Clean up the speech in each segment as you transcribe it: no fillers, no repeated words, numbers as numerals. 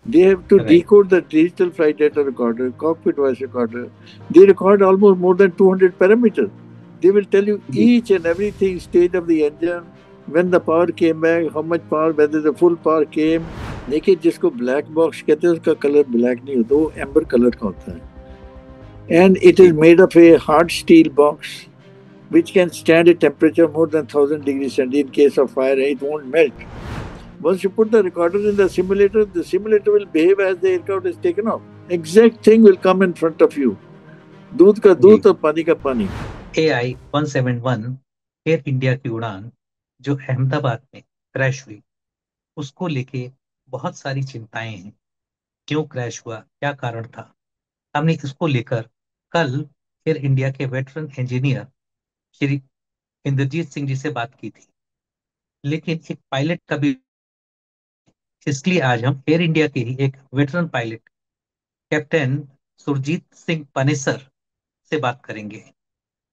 They have to Right. decode the digital flight data recorder, cockpit voice recorder. They record almost more than 200 parameters. They will tell you जी each and everything, state of the engine, when the power came back, how much power, whether the full power came. देखिए जिसको black box कहते हैं उसका colour black नहीं होता, वो amber colour का होता है. And it is ji made of a hard steel box which can stand a temperature more than 1000 degrees centigrade. In case of fire it won't melt. Once you put the recorder in the simulator will behave as the aircraft is taken off. Exact thing will come in front of you. दूध का जी दूध और पानी का पानी. AI-171 air India की उड़ान जो अहमदाबाद में क्रैश हुई, उसको लेके बहुत सारी चिंताएं हैं। क्यों क्रैश हुआ, क्या कारण था? हमने इसको लेकर कल एयर इंडिया के वेटरन इंजीनियर श्री इंद्रजीत सिंह जी से बात की थी, लेकिन एक पायलट का भी, इसलिए आज हम एयर इंडिया के ही एक veteran pilot captain Surjit Singh Panesar से बात करेंगे।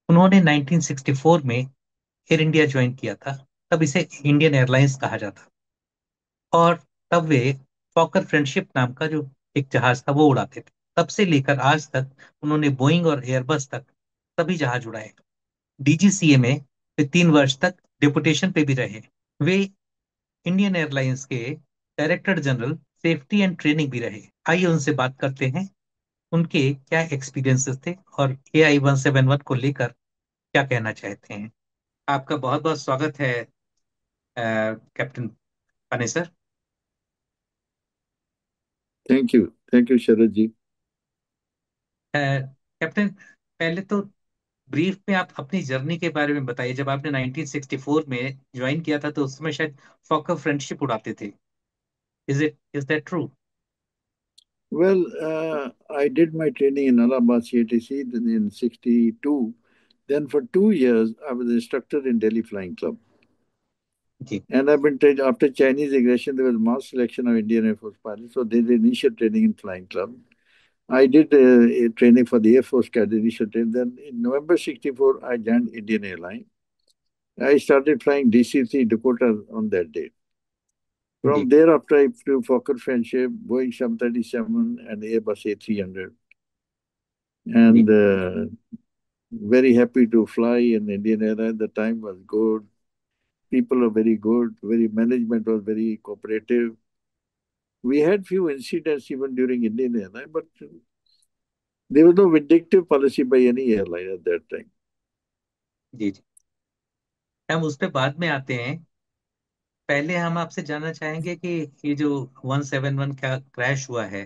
उन्होंने 1964 में एयर इंडिया ज्वाइन किया था, तब इसे इंडियन एयरलाइंस कहा जाता, और तब वे फॉकर फ्रेंडशिप नाम का जो एक जहाज था वो उड़ाते थे। तब से लेकर आज तक उन्होंने बोइंग और एयरबस तक सभी जहाज उड़ाए। डीजीसीए में वे 3 वर्ष तक डिपुटेशन पे भी रहे। वे इंडियन एयरलाइंस के director general safety and training भी रहे। आइए उनसे बात करते हैं, उनके क्या एक्सपीरियंसेस थे और AI-171 को लेकर क्या कहना चाहते हैं। आपका बहुत बहुत स्वागत है कैप्टन पाने sir. Thank you Sharad ji. Captain, पहले तो ब्रीफ में आप अपनी जर्नी के बारे में बताइए। जब आपने 1964 में ज्वाइन किया था तो उस समय शायद फॉकर फ्रेंडशिप उड़ाते थे। Is that true? Well, I did my training in Allahabad CATC in 62. Then for 2 years, I was instructor in Delhi Flying Club. जी And I've been trained after Chinese aggression, there was mass selection of Indian Air Force pilots. So they did initial training in Flying Club. I did a training for the Air Force Cadet initial training. Then in November 64, I joined Indian Airlines. I started flying DC-3 Dakota on that day. जी From there, after I flew Fokker Friendship, Boeing 737 and Airbus A300. And जी very happy to fly in Indian Airlines. The time was good. People are very good. Very management was very cooperative. We had few incidents even during Indian Airlines, but there was no vindictive policy by any airline at that time. जी जी हम उस पे बाद में आते हैं। पहले हम आपसे जानना चाहेंगे कि ये जो 171 का क्रैश हुआ है,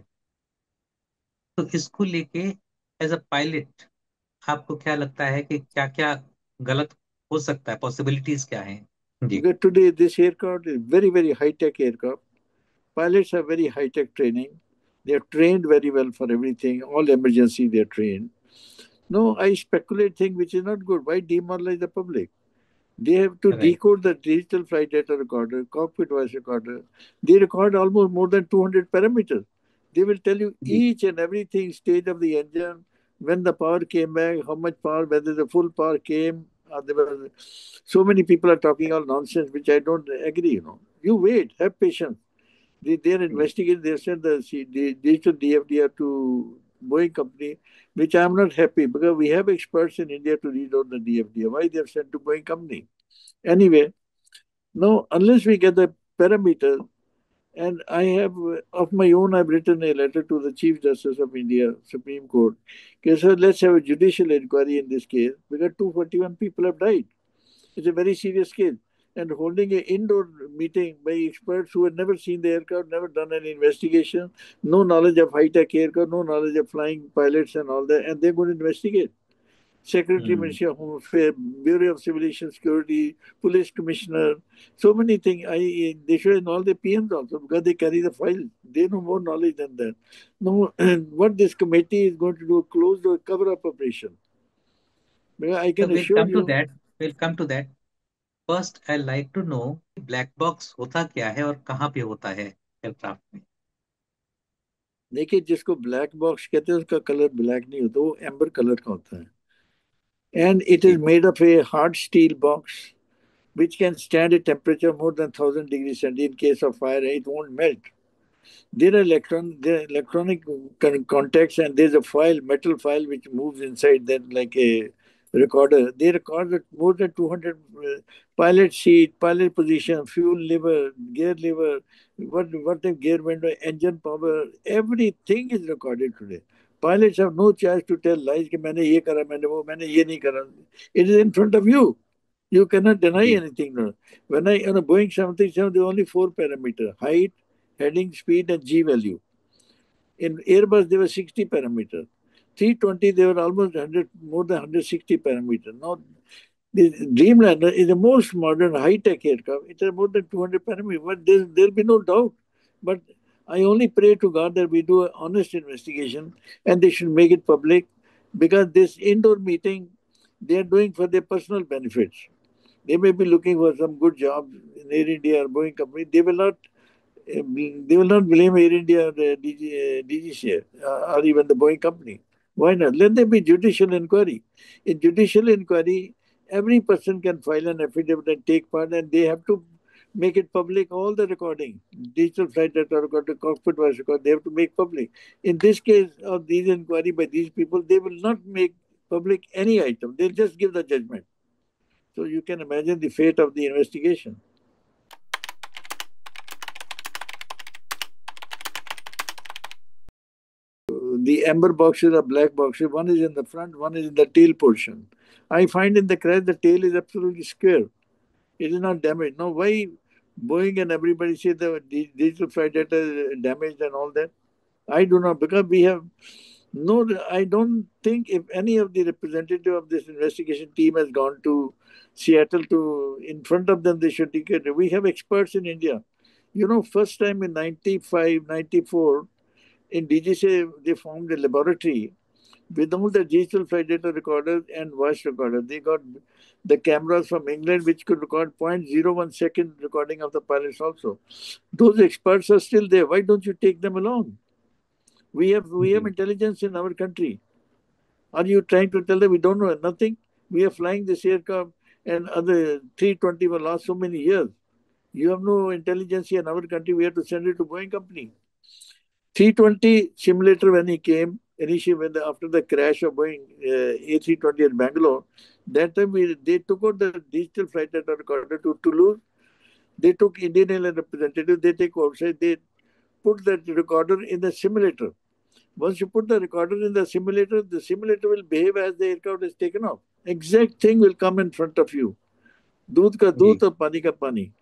तो इसको लेके एज अ पायलट आपको क्या लगता है कि क्या क्या गलत हो सकता है, पॉसिबिलिटीज क्या हैं? जी Because today this aircraft is very high-tech aircraft. Pilots have very high-tech training. They are trained very well for everything. All emergency they are trained. No, I speculate thing which is not good. Why demoralize the public? They have to right decode the digital flight data recorder, cockpit voice recorder. They record almost more than 200 parameters. They will tell you जी each and everything, state of the engine, when the power came back, how much power, whether the full power came. There were so many people are talking all nonsense, which I don't agree. You wait, have patience. They're जी investigating. They sent the digital DFDR to Boeing company, which I'm not happy because we have experts in India to read out the DFDR. Why they've sent to Boeing company? Anyway, no, unless we get the parameters, and I have, of my own, I've written a letter to the Chief Justice of India, Supreme Court. Okay, so let's have a judicial inquiry in this case because 241 people have died. It's a very serious case. And holding an indoor meeting by experts who had never seen the aircraft, never done any investigation, no knowledge of high tech aircraft, no knowledge of flying pilots and all that, and they're going to investigate. Secretary, hmm Ministry of Home Affairs, Bureau of Civilization Security, Police Commissioner, so many things. They should know all the PMs also because they carry the file. They know more knowledge than that. No, what this committee is going to do, close the cover up operation. Because I तो can will assure come to you, that, will come to that. First I like to know black box होता क्या है और कहाँ पे होता है aircraft में? देखिए जिसको ब्लैक बॉक्स कहते हैं उसका कलर ब्लैक नहीं होता, वो एम्बर कलर का होता है. And it is ji made of a hard steel box which can stand a temperature more than 1000 degrees centigrade. In case of fire, it won't melt. There are electronic contacts, and there's a file, metal file, which moves inside that like a recorder. They record more than 200 pilot seat, pilot position, fuel lever, gear lever, what the gear window, engine power, everything is recorded today. Pilots have no chance to tell lies कि मैंने ये करा, मैंने ये नहीं करा. It is in front of you. You cannot deny ji anything now. When I on a Boeing 737, there are only four parameters: height, heading, speed, and G value. In Airbus, there were 60 parameters. 320, there were almost 100, more than 160 parameters. Now, the Dreamliner is the most modern high-tech aircraft. It has more than 200 parameters. But there'll be no doubt. But I only pray to God that we do an honest investigation and they should make it public, because this indoor meeting, they are doing for their personal benefits. They may be looking for some good job in Air India or Boeing company. They will not blame Air India or DGCA or even the Boeing company. Why not? Let there be judicial inquiry. In judicial inquiry, every person can file an affidavit and take part, and they have to make it public. All the recording, digital flight data record, the cockpit voice record, they have to make public. In this case of these inquiry by these people, they will not make public any item. They'll just give the judgment. So you can imagine the fate of the investigation. The amber boxes are black boxes. One is in the front, one is in the tail portion. I find in the crash the tail is absolutely square. It is not damaged. Now, why Boeing and everybody say the digital flight data is damaged and all that? I do not, because we have no. I don't think if any of the representative of this investigation team has gone to Seattle to in front of them, they should take it. We have experts in India. First time in 95, 94, in DGC, they formed a laboratory with all the digital flight data recorders and voice recorders. They got the cameras from England, which could record 0.01 second recording of the pilots also. Those experts are still there. Why don't you take them along? We have ji intelligence in our country. Are you trying to tell them we don't know nothing? We are flying this aircraft and other 320 for last so many years. You have no intelligence here in our country. We have to send it to Boeing company. 320 simulator, when he came initially, after the crash of Boeing A320 at Bangalore, that time they took out the digital flight data recorder to Toulouse. They took Indian Airlines representative. They take outside. They put that recorder in the simulator. Once you put the recorder in the simulator will behave as the aircraft is taken off. Exact thing will come in front of you. दूध का जी दूध और पानी का पानी.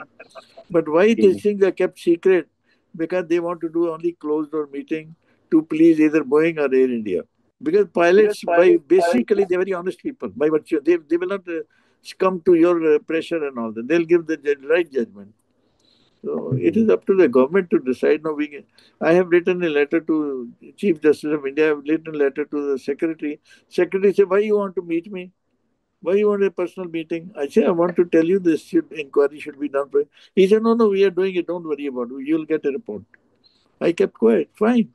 But why these ji things are kept secret? Because they want to do only closed door meeting to please either Boeing or Air India. Because pilots, by basically, they're very honest people. By virtue, they will not succumb to your pressure and all that. They'll give the right judgment. So it ji is up to the government to decide. No, I have written a letter to Chief Justice of India. I have written a letter to the Secretary. Secretary said, "Why you want to meet me? Why you want a personal meeting?" I say, "I want to tell you this inquiry should be done." He said, "No, no, we are doing it. Don't worry about it. You'll get a report." I kept quiet. Fine.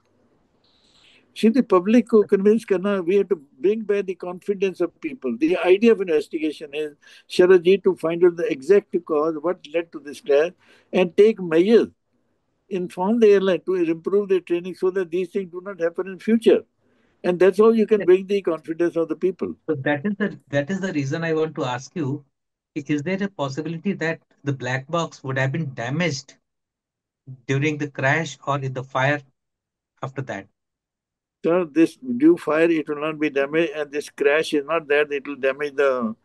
See, the public को convince करना, we have to bring back the confidence of people. The idea of investigation is, Sharajit, to find out the exact cause, what led to this crash, and take measures. Inform the airline to improve their training so that these things do not happen in future. And that's how you can Yes. bring the confidence of the people. So that is the reason I want to ask you, is there a possibility that the black box would have been damaged during the crash or in the fire after that? So this due fire, it will not be damaged, and this crash is not that it will damage the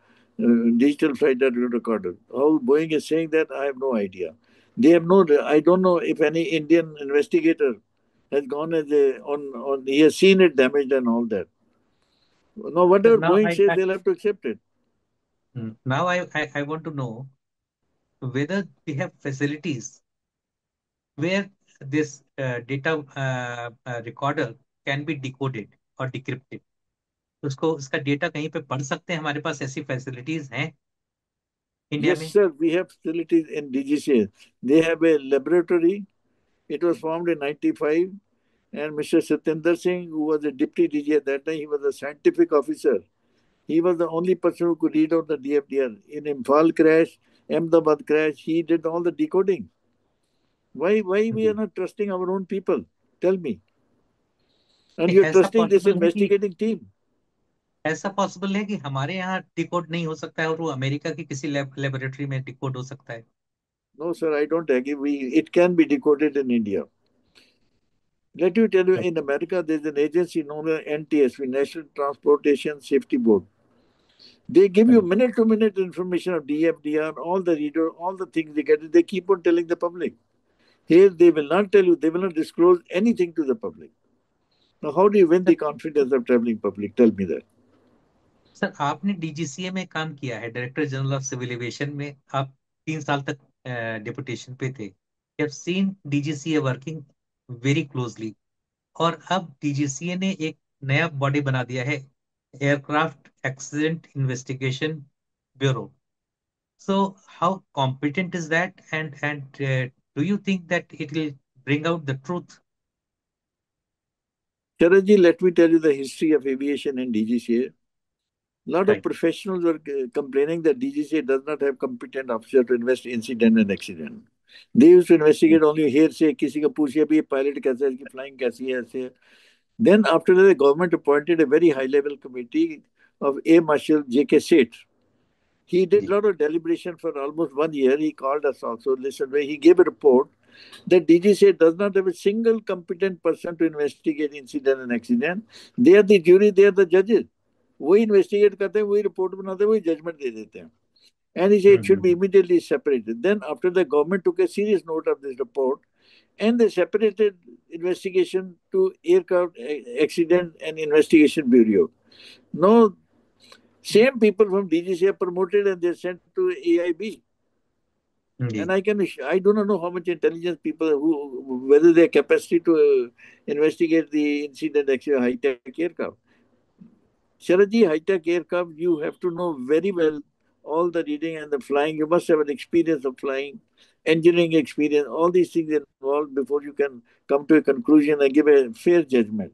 digital flight data recorder. How Boeing is saying that, I have no idea. They have no. I don't know if any Indian investigator has gone as a on. He has seen it damaged and all that. No, So whatever now Boeing says, they'll have to accept it. I want to know whether we have facilities where this data recorder can be decoded or decrypted. उसको उसका data कहीं पे पढ़ सकते हैं, हमारे पास ऐसी facilities हैं इंडिया Yes, में? sir. We have facilities in DGCA. They have a laboratory. It was formed in '95, and Mr. Satinder Singh, who was a deputy DG at that time, he was a scientific officer. He was the only person who could read out the DFDR. In Imphal crash, Ahmedabad crash, he did all the decoding. Why we जी। are not trusting our own people? Tell me. And नहीं, you're ऐसा trusting this possible है कि investigating team. ऐसा possible है कि हमारे यहाँ डिकोड नहीं हो सकता है और वो अमेरिका की किसी लेबोरेटरी में डिकोड हो सकता है। No, sir, I don't agree. It can be decoded in India. Let me tell you, in America, there's an agency known as NTSB, National Transportation Safety Board. They give you correct. minute-to-minute information of DFDR, all the reader, all the things they get. They keep on telling the public. Here, they will not tell you, they will not disclose anything to the public. Now, how do you win the sir confidence of traveling public? Tell me that. Sir आपने DGCA में काम किया है, director general of civil aviation में आप 3 साल तक deputation पे थे। You have seen DGCA working very closely. और अब डीजीसीए ने एक नया बॉडी बना दिया है, aircraft accident investigation bureau. So how competent is that, and do you think that it will bring out the truth? Charaji, let me tell you the history of aviation in DGCA. A lot of right. professionals were complaining that DGCA does not have competent officer to investigate incident and accident. They used to investigate only hearsay, किसी का पूछिए भी pilot कैसा है, इसकी flying कैसी है, ऐसे. Then after that, the government appointed a very high-level committee of A. Marshal J.K. Seth. He did a जी। lot of deliberation for almost 1 year. He called us also, listen, where he gave a report that DGCA does not have a single competent person to investigate incident and accident. They are the jury, they are the judges. वही investigate करते हैं, वही report बनाते हैं, वही judgement दे देते हैं. And he said it should be hmm. immediately separated. Then after the government took a serious note of this report, and they separated investigation to aircraft accident and investigation bureau. No, same people from DGC are promoted and they're sent to AIB. Ji. And I do not know how much intelligence people who whether their capacity to investigate the incident actually high tech aircraft. Sharaji, high tech aircraft, you have to know very well all the reading and the flying. You must have an experience of flying, engineering experience, all these things involved before you can come to a conclusion and give a fair judgment.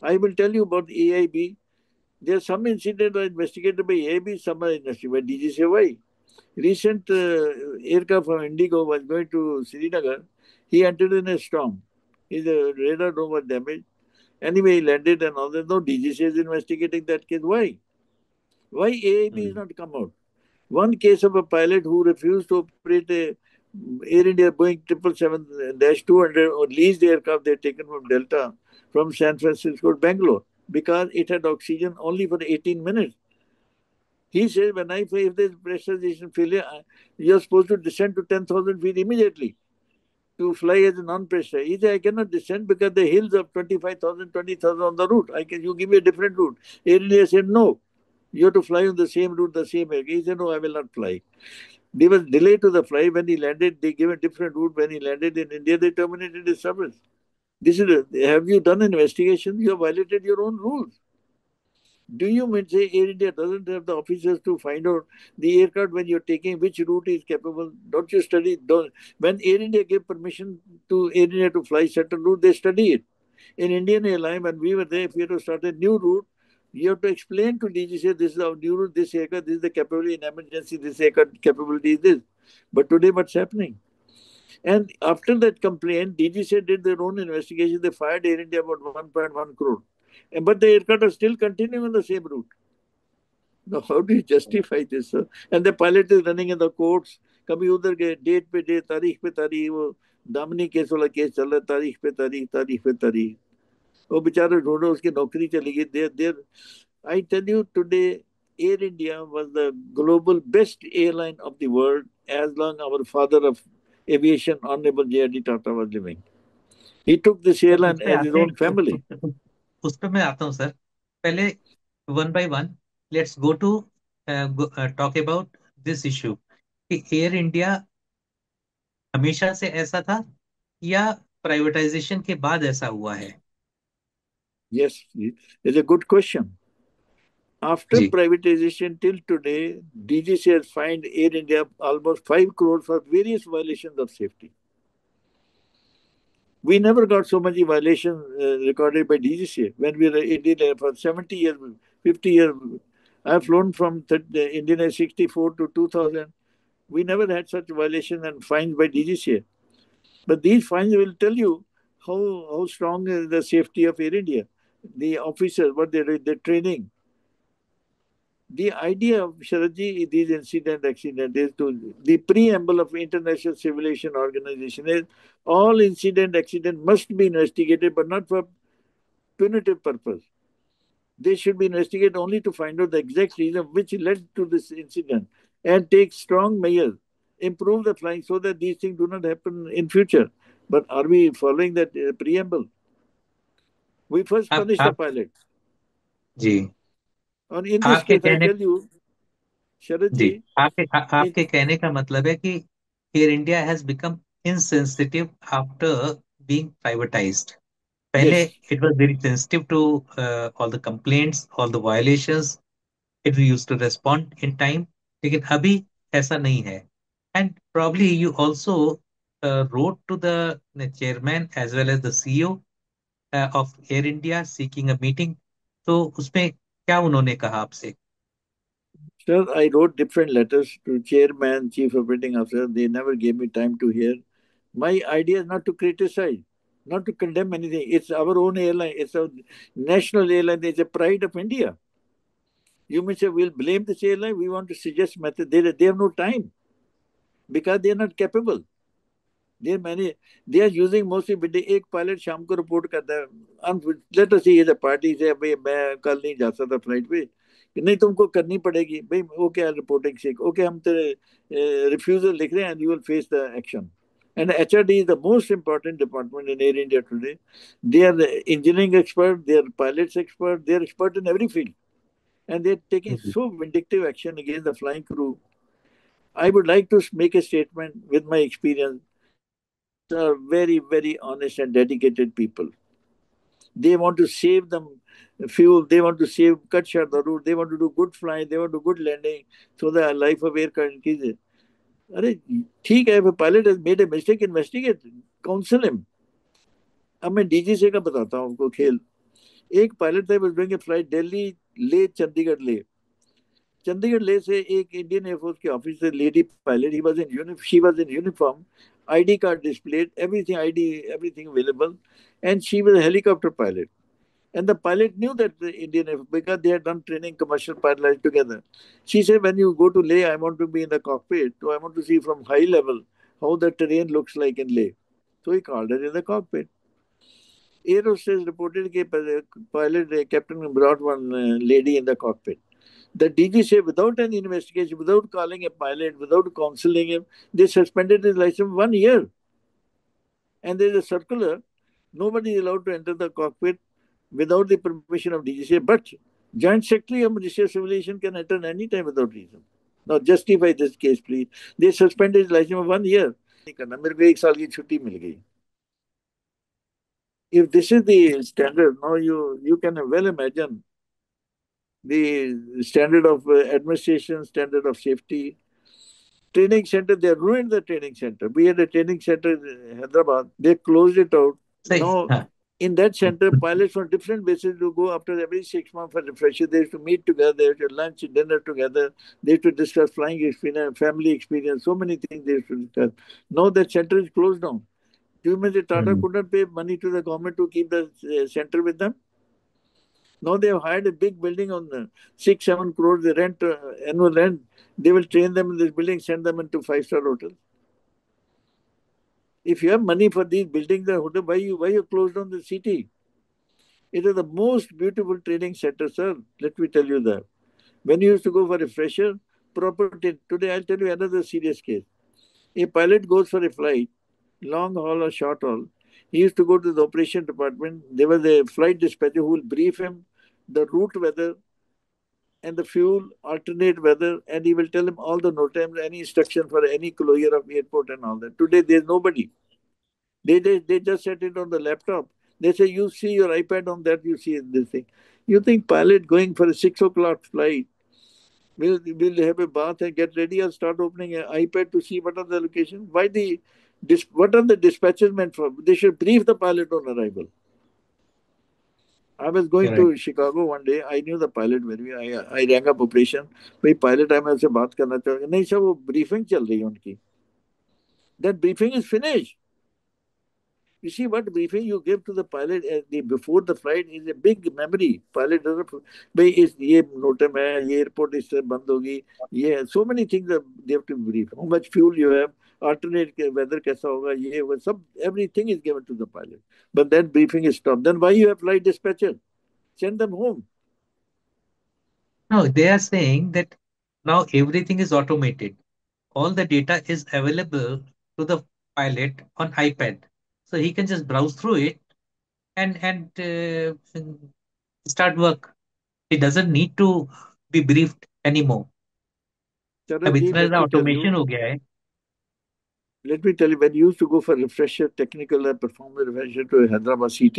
I will tell you about AIB. There are some incidents are investigated by AIB, some are investigated by DGCY. Recent aircraft from Indigo was going to Srinagar. He entered in a storm. His radar dome was damaged. Anyway, he landed and all that. No, DGC is investigating that case. Why? Why AIB is hmm. not come out? One case of a pilot who refused to operate a Air India Boeing 777-200 or leased aircraft they had taken from Delta from San Francisco to Bangalore because it had oxygen only for 18 minutes. He says, when I say if there's pressurization failure, you're supposed to descend to 10,000 feet immediately to fly as a non-pressurized. He said, I cannot descend because the hills of 25,000, 20,000 on the route. You give me a different route. Air India said, no, you have to fly on the same route, the same way. He said, no, I will not fly. There was delay to the flight. When he landed, they gave a different route. When he landed in India, they terminated his service. Have you done an investigation? You have violated your own rules. Do you mean say Air India doesn't have the officers to find out the aircraft when you're taking which route is capable? Don't you study? Don't, when Air India gave permission to Air India to fly certain route, they study it. In Indian Airline, when we were there, if you have to start a new route, you have to explain to DGC this is our new route, this aircraft, this is the capability in emergency, this aircraft capability is this. But today, what's happening? And after that complaint, DGC did their own investigation. They fired Air India about 1.1 crore. But the aircraft are still continuing on the same route. Now, how do you justify this, sir? And the pilot is running in the courts. कभी उधर गए date पे date तारीख पे तारीख वो Damini case वाला case चल रहा है तारीख पे तारीख वो बेचारे ढूंढो उसकी नौकरी चली गई देर I tell you today Air India was the global best airline of the world as long our father of aviation honorable J.R.D. Tata was living. He took this sir airline उस पे as his आते own हैं, family. उस पे मैं आता हूँ sir. पहले one by one let's go to talk about this issue कि एयर इंडिया हमेशा से ऐसा था या प्राइवेटाइजेशन के बाद ऐसा हुआ है? Yes, it's a good question. After ji. privatization till today, DGC has fined Air India almost 5 crores for various violations of safety. We never got so many violations recorded by DGC when we were Indian for 70 years, 50 years. I've flown from Indian Air 64 to 2000. We never had such violations and fines by DGCA. But these fines will tell you how strong is the safety of Air India, the officers, what they do, the training. The idea of Sharadji, these accident is to the preamble of International Civil Aviation Organization is all accident must be investigated, but not for punitive purpose. They should be investigated only to find out the exact reason which led to this incident and take strong measures, improve the flying so that these things do not happen in future. But are we following that preamble? We first punish the आप pilot. Ji, And in this आपके case, I कहने tell you, Sharad ji, ji, आपके कहने का मतलब है कि Air India has become insensitive after being privatised. पहले yes, it was very sensitive to all the complaints, all the violations. It used to respond in time. लेकिन अभी ऐसा नहीं है. And probably you also wrote to the chairman as well as the CEO of Air India seeking a meeting. तो उसमें क्या उन्होंने कहा आपसे? sir, I wrote different letters to chairman, chief operating officer. They never gave me time to hear. My idea is not to criticize, not to condemn anything. It's our own airline. It's a national airline. It's a pride of India. You may say we'll blame this airline. We want to suggest method. They have no time because they are not capable. They many they are using mostly बिड्डे एक pilot शाम को report करता है let us see the party से भाई मैं कल नहीं जा सकता फ्लाइट पे कि नहीं तुमको करनी पड़ेगी भाई okay I reporting sick okay हम तेरे रिफ्यूजल लिख रहे हैं and you will face the action. And HRD is the most important department in Air India today. They are the engineering expert, they are pilots expert, they are expert in every field. And they're taking जी. so vindictive action against the flying crew. I would like to make a statement with my experience. Pilots are very, very honest and dedicated people. They want to save them fuel. They want to save, cut short the route. They want to do good flying. They want to do good landing so the life of aircraft increases. अरे ठीक है pilot has made a mistake, investigate, counsel him. अब मैं DGC का बताता हूँ आपको खेल. एक पायलट था, was doing a flight Delhi ले चंडीगढ़ ले. चंडीगढ़ ले से एक इंडियन एयरफोर्स के officer lady pilot, he was in she was in uniform, ID card displayed, everything ID, everything available, and she was a helicopter pilot. And the pilot knew that the Indian Air Force, because they had done training commercial pilots together. She said, when you go to Leh, I want to be in the cockpit. So I want to see from high level how the terrain looks like in Leh. So he called her in the cockpit. Air hostess reported that pilot captain brought one lady in the cockpit. The DG said, without an investigation, without calling a pilot, without counseling him, they suspended his license 1 year. And there is a circular. Nobody is allowed to enter the cockpit without the permission of DGCA. But Joint Secretary of Ministry of Civil Aviation can enter any time without reason. Now justify this case, please. They suspended his license for 1 year. नहीं करना मेरे को 1 साल की छुट्टी मिल गई. If this is the standard, now you can well imagine the standard of administration, standard of safety. Training center, they ruined the training center. We had a training center in Hyderabad. They closed it out. सही. Now, हाँ. in that center, pilots from different bases will go after every 6 months for refresher. They have to meet together, they have to lunch, dinner together. They have to discuss flying experience, family experience, so many things they have to discuss. Now that center is closed down. Do you mean the Tata hmm. couldn't pay money to the government to keep the center with them? Now they have hired a big building on 6-7 crores. They rent annual rent. They will train them in this building, send them into five-star hotels. If you have money for these buildings, the hotel, why you close down the city? It is the most beautiful training center, sir. Let me tell you that. When you used to go for a fresher, today I'll tell you another serious case. A pilot goes for a flight, long haul or short haul. He used to go to the operation department. There was a flight dispatcher who will brief him the route weather and the fuel, alternate weather, and he will tell him all the no time, any instruction for any closure of airport and all that. Today there's nobody. They just set it on the laptop. They say, you see your iPad on that, you see this thing. You think pilot going for a 6 o'clock flight will have a bath and get ready and start opening an iPad to see what are the locations? What are the dispatches meant for? They should brief the pilot on arrival. I was going Correct. to Chicago one day. I knew the pilot very well. I rang up operation. भाई pilot है मैं उससे बात करना चाहूँगा. नहीं sir वो briefing चल रही है उनकी. That briefing is finished. You see what briefing you give to the pilot before the flight is a big memory. Pilot doesn't. भाई इस ये नोटम है, ये एयरपोर्ट इस तरह बंद होगी, ये so many things that they have to brief. How much fuel you have, alternate weather कैसा होगा, ये वो सब everything is given to the pilot. But then briefing is stopped. Then why you have flight dispatcher? Send them home. No, they are saying that now everything is automated. All the data is available to the pilot on iPad, so he can just browse through it and start work. He doesn't need to be briefed anymore. अब Charanjeev, इतना let ज़्यादा me tell you. Automation हो गया है. Let me tell you, when you used to go for refresher, technical and performance refresher to Hyderabad CT,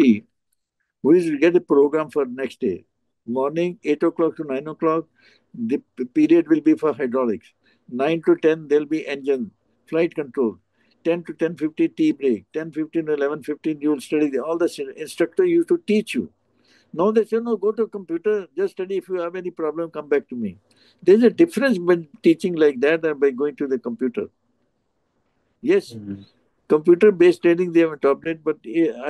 we will get a program for next day. Morning, 8 o'clock to 9 o'clock, the period will be for hydraulics. 9 to 10, there'll be engine, flight control. 10 to 10:50, tea break. 10:15 to 11:15, you will study. All the instructor used to teach you. Now they say, no, go to computer, just study. If you have any problem, come back to me. There's a difference when teaching like that and by going to the computer. Yes, Mhm. computer-based training they have adopted, but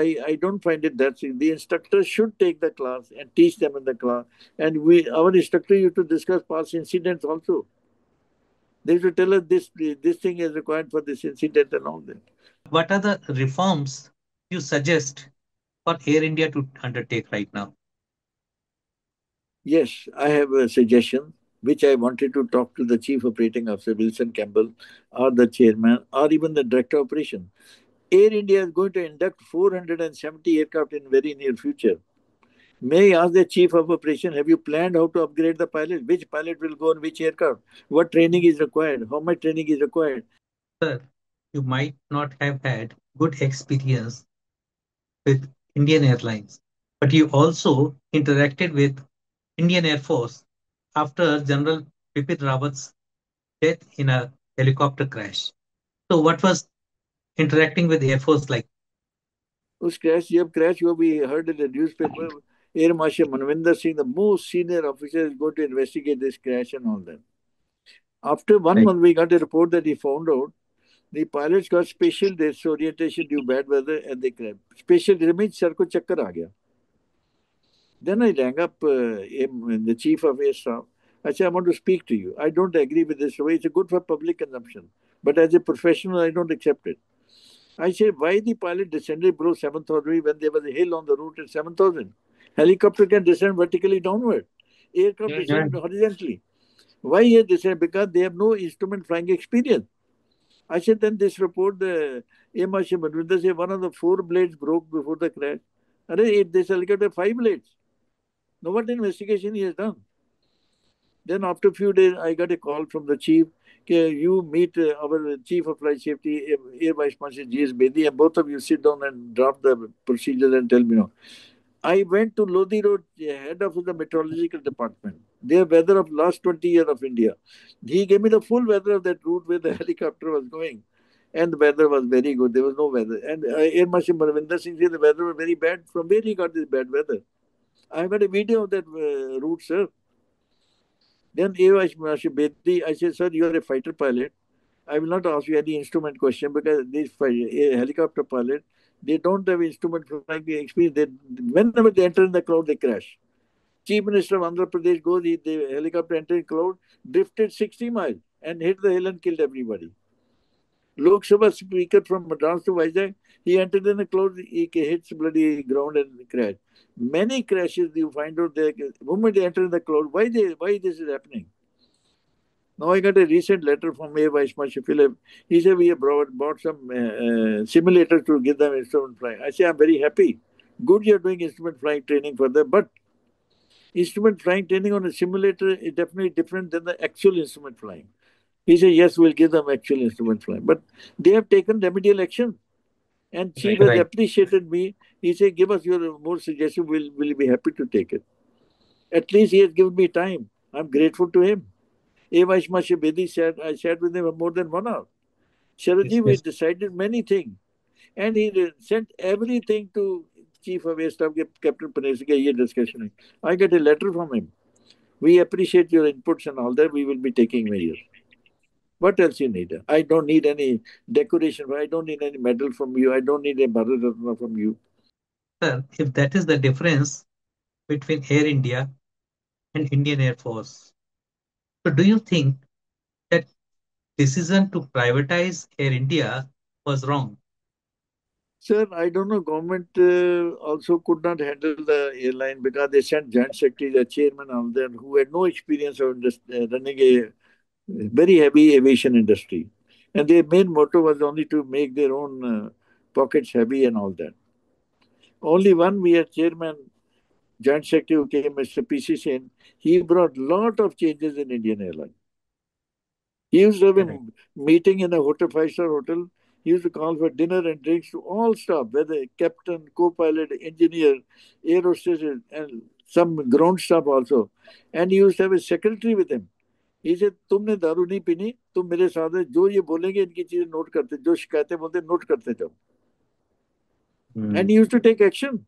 I don't find it that simple. The instructor should take the class and teach them in the class. And our instructor used to discuss past incidents also. They used to tell us this thing is required for this incident and all that. What are the reforms you suggest for Air India to undertake right now? Yes, I have a suggestion which I wanted to talk to the Chief Operating Officer Wilson Campbell or the chairman or even the director of operation. Air India is going to induct 470 aircraft in very near future. May I ask the chief of operation, have you planned how to upgrade the pilot? Which pilot will go on which aircraft? What training is required? How much training is required? Sir, you might not have had good experience with Indian Airlines, but you also interacted with Indian Air Force after General Bipin Rawat's death in a helicopter crash. So, what was interacting with Air Force like? Us crash, jab crash हुआ, we heard in the newspaper, Air Marshal Manvinder Singh, the most senior officer, is going to investigate this crash and all that. After one Like, month, we got a report that he found out the pilots got special disorientation due bad weather and they crashed. Special means sir को चक्कर आ गया. Then I rang up the chief of air staff. I said, I want to speak to you. I don't agree with this way. It's good for public consumption. But as a professional, I don't accept it. I said, why the pilot descended below 7,000 when there was a hill on the route at 7,000? Helicopter can descend vertically downward. Aircraft descend horizontally. Why is descend? Because they have no instrument flying experience. I said, then this report, the Air Marshal Manvinder said one of the four blades broke before the crash. This helicopter five blades. Now, what investigation he has done? Then after a few days, I got a call from the chief. You meet our chief of flight safety, Air Vice Marshal G.S. Bedi, and both of you sit down and draft the procedure and tell me now. I went to Lodi Road, head of the meteorological department. Their weather of last 20 years of India. He gave me the full weather of that route where the helicopter was going. And the weather was very good. There was no weather. And Air Marshal Marvinder Singh said the weather was very bad. From where he got this bad weather? I got a video of that route, sir. Then Air Marshal Bedi, I said, sir, you are a fighter pilot. I will not ask you any instrument question because these helicopter pilot, they don't have instrument flying experience. Whenever they enter in the cloud, they crash. Chief Minister of Andhra Pradesh goes, the helicopter entered in cloud, drifted 60 miles and hit the hill and killed everybody. Lok Sabha speaker from Madras to Vizag, he entered in the cloud, he hits bloody ground and crashed. Many crashes you find out there. The moment they enter in the cloud, why this is happening? Now I got a recent letter from Air Vice Marshal Philip. He said we have bought some simulators to give them instrument flying. I say I'm very happy. Good, you're doing instrument flying training for them, but instrument flying training on a simulator is definitely different than the actual instrument flying. He said yes, we'll give them actual instrument flying, but they have taken remedial action. And chief right, has right. appreciated me. He said, give us your more suggestions. We'll be happy to take it. At least he has given me time. I'm grateful to him. Eva Ishmael Bedi said, I sat with him for more than 1 hour. Yes, Sharaji, we yes. decided many things. And he sent everything to Chief of Air Staff, Captain Panesika, ye discussion. I got a letter from him. We appreciate your inputs and all that. We will be taking measures. What else you need? I don't need any decoration. I don't need any medal from you. I don't need a Bharat Ratna from you. Sir, if that is the difference between Air India and Indian Air Force, so do you think that decision to privatize Air India was wrong? Sir, I don't know. Government also could not handle the airline because they sent joint secretary, the chairman of them, who had no experience of running a very heavy aviation industry. And their main motto was only to make their own pockets heavy and all that. Only one we had chairman, joint secretary who came, Mr. P.C. Sen, he brought lot of changes in Indian Airlines. He used to have a Correct. meeting in a hotel, five-star hotel. He used to call for dinner and drinks to all staff, whether captain, co-pilot, engineer, air hostesses, and some ground staff also. And he used to have a secretary with him. He said, तुमने दारू नहीं पीनी, तुम मेरे साथ है, जो ये बोलेंगे इनकी चीजें नोट करते, जो शिकायतें बोलते नोट करते जाओ. And Hmm. he used to take action.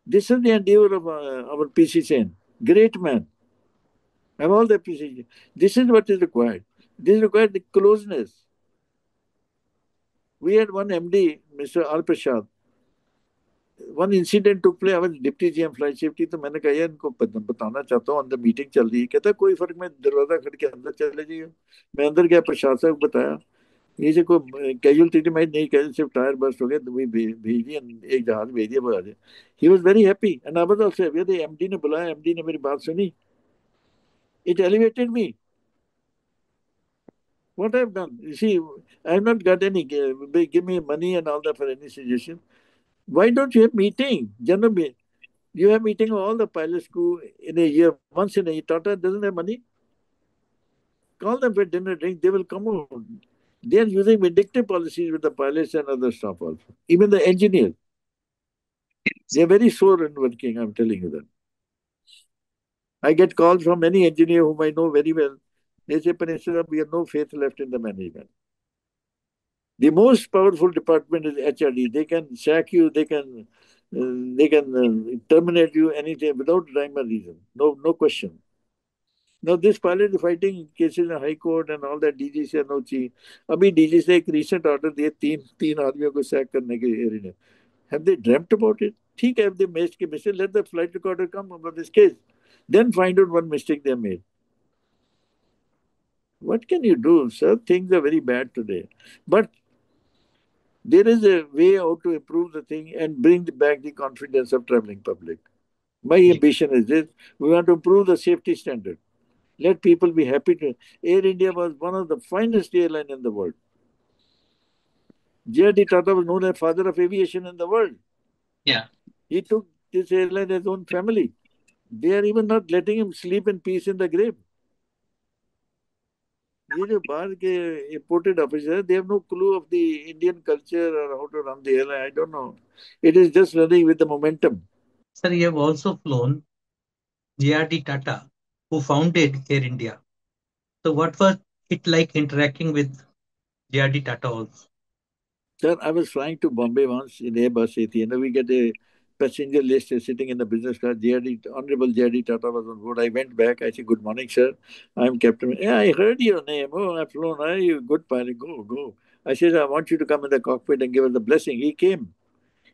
This is the endeavor of our PC Sen. Great man. Have all the appreciation. This is what is required. This requires the closeness. We had one MD, Mr. R. Prasad. One incident took place. I was Deputy GM Flight Safety. तो मैंने कहा यार इनको बताना चाहता हूँ अंदर meeting चल रही है. कहता कोई फर्क नहीं, दरवाजा खड़ के अंदर चले जाइए. मैं अंदर गया, प्रशासक को बताया. ये से कोई कैजुअलिटी में नहीं, कह सिर्फ टायर बस्ट हो गया तो वही भेज दिया, एक जहाज भेज दिया, बता दिया. He was very happy and I was also happy. MD ने बुलाया, एमडी ने मेरी बात सुनी. It elevated me. What I've done, you see, I've not got any give me money and all that for any suggestion. Why don't you have meeting? General, you have meeting of all the pilot school in a year, once in a year. Tata doesn't have money. Call them for dinner, drink. They will come out. They are using vindictive policies with the pilots and other staff also. Even the engineers, they are very sore in working. I'm telling you that. I get calls from many engineer whom I know very well. They say, Peninsula, we have no faith left in the management. The most powerful department is HRD. They can sack you. They can terminate you anytime without rhyme or reason. No, no question. Now this pilot is fighting cases in High Court and all that. DG से no ची. अभी DG से एक recent order दिए तीन तीन आदमियों को sack करने के लिए. Have they dreamt about it? ठीक है, if they made a mistake, let the flight recorder come about this case. Then find out what mistake they made. What can you do, sir? Things are very bad today. But there is a way how to improve the thing and bring back the confidence of traveling public. My Ye- ambition is this. We want to improve the safety standard. Let people be happy to. Air India was one of the finest airline in the world. J.R.D. Tata was known as father of aviation in the world. Yeah. He took this airline as his own family. They are even not letting him sleep in peace in the grave. ये जो बाहर के imported officers, they have no clue of the Indian culture or how to run the airline. I don't know. It is just running with the momentum. Sir, you have also flown JRD Tata, who founded Air India. So what was it like interacting with JRD Tata also? Sir, I was flying to Bombay once in Airbus A3, and we get a passenger list sitting in the business class. JRD, Honorable JRD Tata was on board. I went back. I said, "Good morning, sir. I'm Captain." Yeah, I heard your name. Oh, I've flown. Are you good pilot? Go, go. I said, I want you to come in the cockpit and give us the blessing. He came.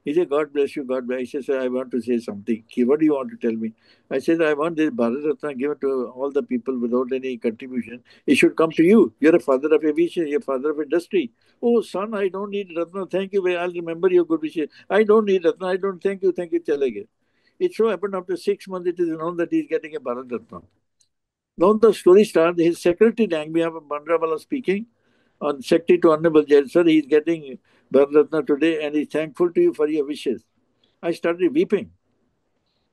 He said, God bless you, God bless. I said, sir, I want to say something. What do you want to tell me? I said, I want this Bharat Ratna given to all the people without any contribution. It should come to you. You're a father of aviation, you're a father of industry. Oh, son, I don't need Ratna. Thank you. I'll remember your good wishes. I don't need Ratna. I don't thank you, Chalege. It so happened after 6 months, it is known that he's getting a Bharat Ratna. Now the story starts. His secretary rang me up, Bandrawala speaking, on Secretary to Honorable Judge, sir, he's getting Bharat Ratna today and he's thankful to you for your wishes. I started weeping.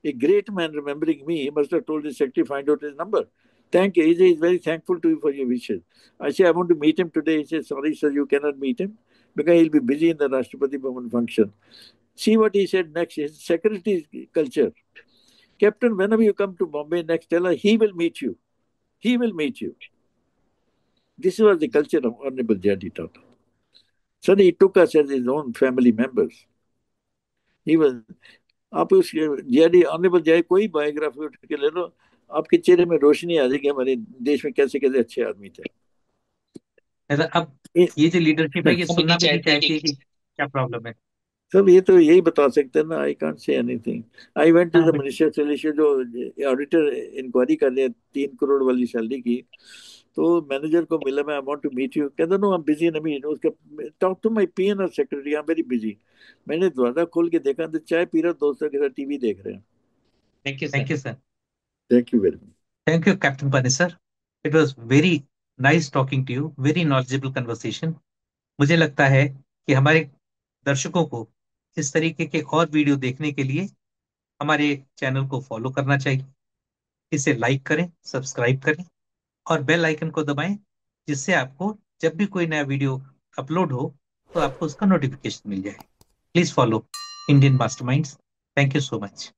A great man remembering me, he must have told his secretary, find out his number. Thank you. He said, he's very thankful to you for your wishes. I say, I want to meet him today. He said, sorry, sir, you cannot meet him because he'll be busy in the Rashtrapati Bhavan function. See what he said next. His secretary's culture. Captain, whenever you come to Bombay next, tell her he will meet you. He will meet you. This was the culture of Honorable J.D. Tata. So he took us as his own family members. He was आप उस JD honourable जय कोई biography उठ के ले लो, आपके चेहरे में रोशनी आ जाएगी हमारे देश में कैसे कैसे अच्छे आदमी थे. अब ये- ये जो लीडरशिप है ये वो भी नहीं सुनना भी नहीं चाहते कि चाहती है कि क्या प्रॉब्लम है। सब ये तो यही बता सकते हैं ना, I can't say anything. I went to हाँ द बट मिनिस्टर सोल्यूशन, जो ऑडिटर इंक्वायरी कर रहे हैं 3 करोड़ वाली सैलरी की। तो मैनेजर को मिला, मैं I want to meet you, कहता no I am busy in meet, उसके टॉक टू माय पीएन और secretary, I am very busy. मैंने दरवाजा खोल के देखा तो चाय पी रहा, दोस्तों के साथ टीवी देख रहे हैं। Thank you thank sir. You sir. Thank you very much. Thank you captain Pani sir. It was very nice talking to you, very knowledgeable conversation. मुझे लगता है कि हमारे दर्शकों को इस तरीके के और वीडियो देखने के लिए हमारे चैनल को फॉलो करना चाहिए। इसे लाइक करें, सब्सक्राइब करें और बेल आइकन को दबाएं, जिससे आपको जब भी कोई नया वीडियो अपलोड हो तो आपको उसका नोटिफिकेशन मिल जाए। Please follow Indian masterminds. Thank you so much.